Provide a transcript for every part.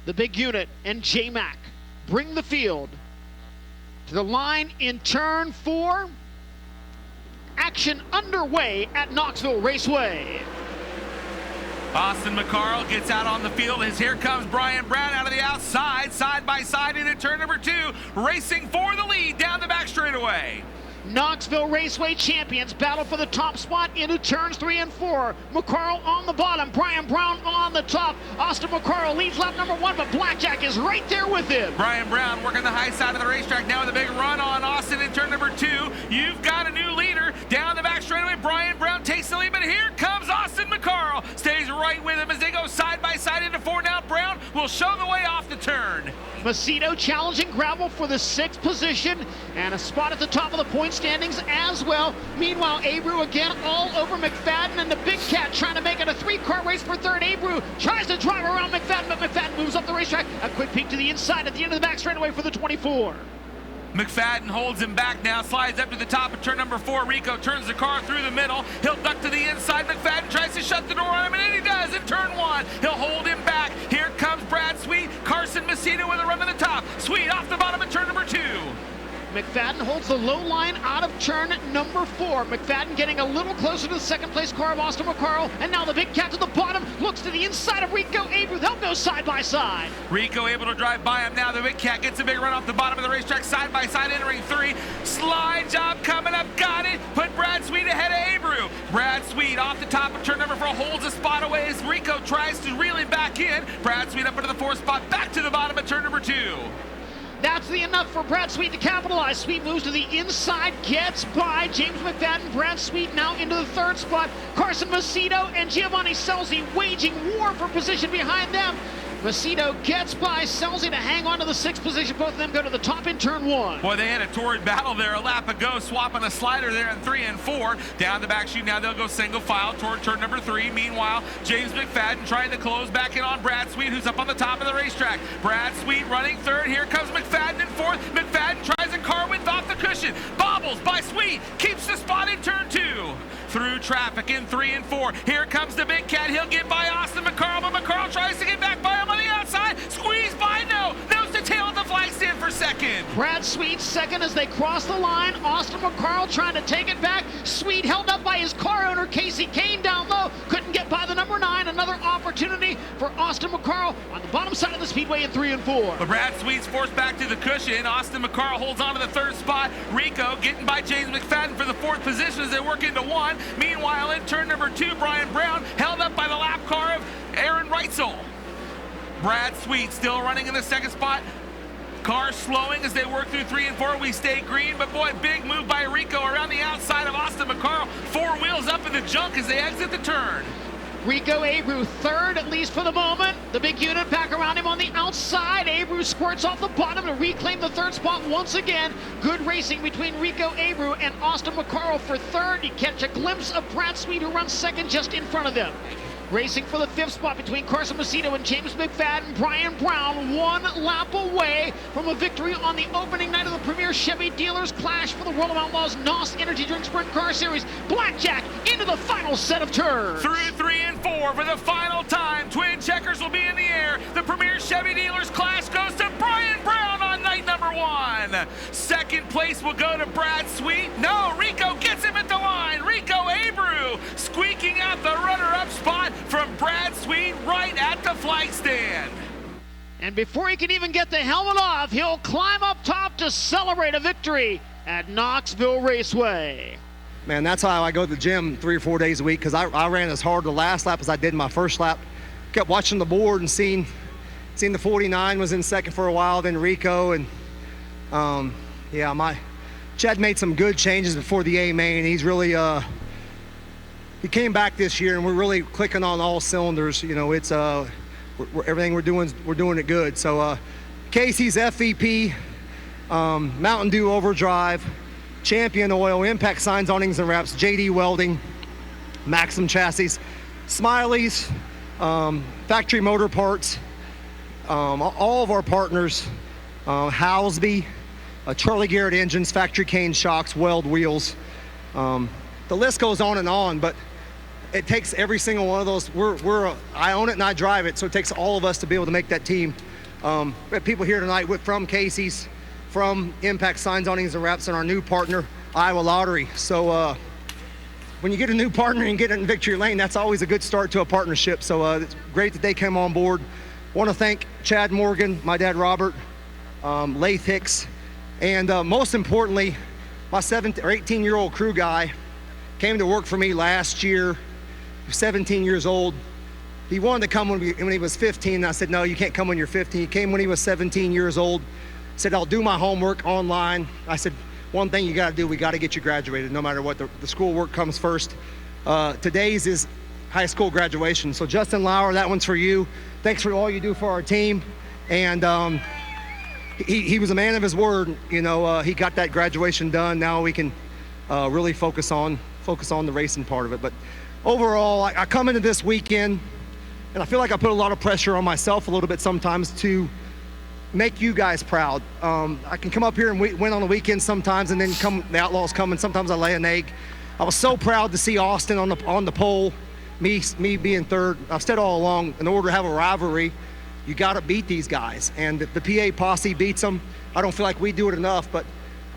The big unit and J-Mac bring the field to the line in turn 4. Action underway at Knoxville Raceway. Austin McCarl gets out on the field as here comes Brian Brown out of the outside, side by side into turn number 2, racing for the lead down the back straightaway. Knoxville Raceway champions battle for the top spot into turns 3 and 4. McCarl on the bottom, Brian Brown on the top. Austin McCarl leads lap number 1, but Blackjack is right there with him. Brian Brown working the high side of the racetrack now with a big run on Austin in turn number 2. You've got a new leader down the back straightaway. Brian Brown takes the lead, but here comes Austin McCarl. Stays right with him as they go side by side into 4. Now Brown will show the way off the turn. Macedo challenging Gravel for the 6th position and a spot at the top of the point standings as well. Meanwhile, Abreu again all over McFadden, and the Big Cat trying to make it a 3-car race for 3rd. Abreu tries to drive around McFadden, but McFadden moves up the racetrack. A quick peek to the inside at the end of the back straightaway for the 24. McFadden holds him back now, slides up to the top of turn number 4. Rico turns the car through the middle. He'll duck to the inside. McFadden tries to shut the door on him, and he does in turn 1. He'll hold him back. Here comes Brad Sweet. Carson Macedo with a run to the top. Sweet off the bottom of turn number 2. McFadden holds the low line out of turn number 4. McFadden getting a little closer to the 2nd place car of Austin McCarl, and now the Big Cat to the bottom, looks to the inside of Rico Abreu. They'll go side by side. Rico able to drive by him now. The Big Cat gets a big run off the bottom of the racetrack, side by side entering 3. Slide job coming up, got it. Put Brad Sweet ahead of Abreu. Brad Sweet off the top of turn number 4 holds a spot away as Rico tries to reel him back in. Brad Sweet up into the 4th spot, back to the bottom of turn number 2. That's the enough for Brad Sweet to capitalize. Sweet moves to the inside, gets by James McFadden. Brad Sweet now into the 3rd spot. Carson Macedo and Giovanni Scelzi waging war for position behind them. Macedo gets by Scelzi to hang on to the 6th position. Both of them go to the top in turn 1. Boy, they had a torrid battle there a lap ago, swapping a slider there in 3 and 4. Down the back chute now, they'll go single file toward turn number 3. Meanwhile, James McFadden trying to close back in on Brad Sweet, who's up on the top of the racetrack. Brad Sweet running 3rd. Here comes McFadden in 4th. McFadden tries a car width off the cushion. Bobbles by Sweet. Keeps the spot in turn 2. Through traffic in 3 and 4. Here comes the Big Cat. He'll get by Austin McCarl, but McCarl tries to get back by him on the outside. Squeeze by, no. Nose to tail at the flag stand for 2nd. Brad Sweet 2nd as they cross the line. Austin McCarl trying to take it back. Sweet held up by his car owner, Casey Kane, down low. Couldn't get by the number 9. Another opportunity for Austin McCarl on the bottom side of the speedway in 3 and 4. But Brad Sweet's forced back to the cushion. Austin McCarl holds on to the 3rd spot. Rico getting by James McFadden for the 4th position as they work into 1. Meanwhile, in turn number 2, Brian Brown held up by the lap car of Aaron Reitzel. Brad Sweet still running in the 2nd spot. Car slowing as they work through 3 and 4. We stay green, but boy, big move by Rico around the outside of Austin McCarl. 4 wheels up in the junk as they exit the turn. Rico Abreu 3rd, at least for the moment. The big unit back around him on the outside. Abreu squirts off the bottom to reclaim the 3rd spot once again. Good racing between Rico Abreu and Austin McCarl for 3rd. You catch a glimpse of Brad Sweet, who runs 2nd just in front of them. Racing for the 5th spot between Carson Macedo and James McFadden. Brian Brown 1 lap away from a victory on the opening night of the premier Chevy Dealers Clash for the World of Outlaws NOS Energy Drink Sprint Car Series. Blackjack into the final set of turns. Through 3 and 4 for the final time. Twin checkers will be in the air. The premier Chevy Dealers Clash goes to Brian Brown on night number 1. 2nd place will go to Brad Sweet. No, Rico gets him at the line. Rico Abreu squeaking out the runner-up spot from Brad Sweet right at the flag stand. And before he can even get the helmet off, he'll climb up top to celebrate a victory at Knoxville Raceway. Man, that's how I go to the gym 3 or 4 days a week, because I ran as hard the last lap as I did my first lap. Kept watching the board and seeing the 49 was in 2nd for a while, then Rico, and Chad made some good changes before the A main. He's really he came back this year, and we're really clicking on all cylinders. You know, it's everything we're doing it good. So Casey's FVP, Mountain Dew Overdrive, Champion Oil, Impact Signs, Awnings and Wraps, JD Welding, Maxim Chassis, Smiley's, Factory Motor Parts, all of our partners, Housby, Charlie Garrett Engines, Factory Cane Shocks, Weld Wheels. The list goes on, but it takes every single one of those. I own it and I drive it, so it takes all of us to be able to make that team We have people here tonight from Casey's, from Impact Signs, Awnings, and Wraps, and our new partner, Iowa Lottery. So when you get a new partner and get it in victory lane, that's always a good start to a partnership. So it's great that they came on board. Want to thank Chad Morgan, my dad Robert, Lath Hicks, and most importantly, my 17 or 18-year-old crew guy came to work for me last year. He was 17 years old. He wanted to come when he was 15. And I said, no, you can't come when you're 15. He came when he was 17 years old. Said, I'll do my homework online. I said, one thing you got to do, we got to get you graduated no matter what. The school work comes first. Today's is high school graduation. So Justin Lauer, that one's for you. Thanks for all you do for our team. And he was a man of his word. You know, he got that graduation done. Now we can really focus on the racing part of it. But overall, I come into this weekend, and I feel like I put a lot of pressure on myself a little bit sometimes to make you guys proud. I can come up here and win on the weekend sometimes, and then the Outlaws come, and sometimes I lay an egg. I was so proud to see Austin on the pole, me being third. I've said all along, in order to have a rivalry, you got to beat these guys, and the PA posse beats them. I don't feel like we do it enough, but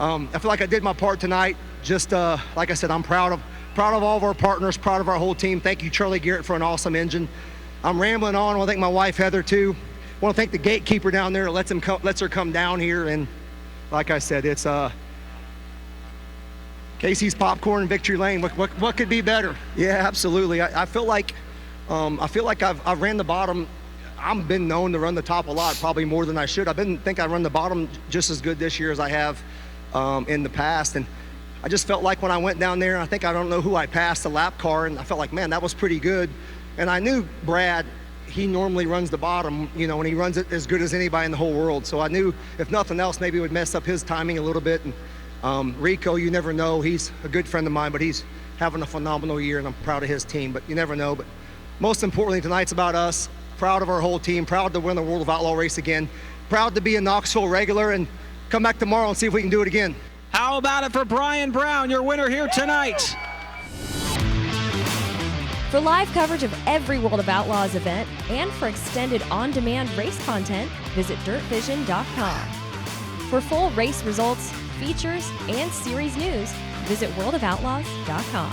I feel like I did my part tonight. Just like I said, I'm proud of all of our partners, proud of our whole team. Thank you, Charlie Garrett, for an awesome engine. I'm rambling on. I want to thank my wife, Heather, too. I want to thank the gatekeeper down there that lets her come down here. And like I said, it's Casey's Popcorn, Victory Lane. What could be better? Yeah, absolutely. I feel like I've ran the bottom. I've been known to run the top a lot, probably more than I should. I didn't think I run the bottom just as good this year as I have in the past. And I just felt like when I went down there, I don't know who I passed, the lap car, and I felt like, man, that was pretty good. And I knew Brad, he normally runs the bottom, you know, and he runs it as good as anybody in the whole world. So I knew, if nothing else, maybe it would mess up his timing a little bit. And Rico, you never know. He's a good friend of mine, but he's having a phenomenal year, and I'm proud of his team. But you never know. But most importantly, tonight's about us. Proud of our whole team. Proud to win the World of Outlaw race again. Proud to be a Knoxville regular, and come back tomorrow and see if we can do it again. How about it for Brian Brown, your winner here tonight? For live coverage of every World of Outlaws event and for extended on-demand race content, visit dirtvision.com. For full race results, features, and series news, visit worldofoutlaws.com.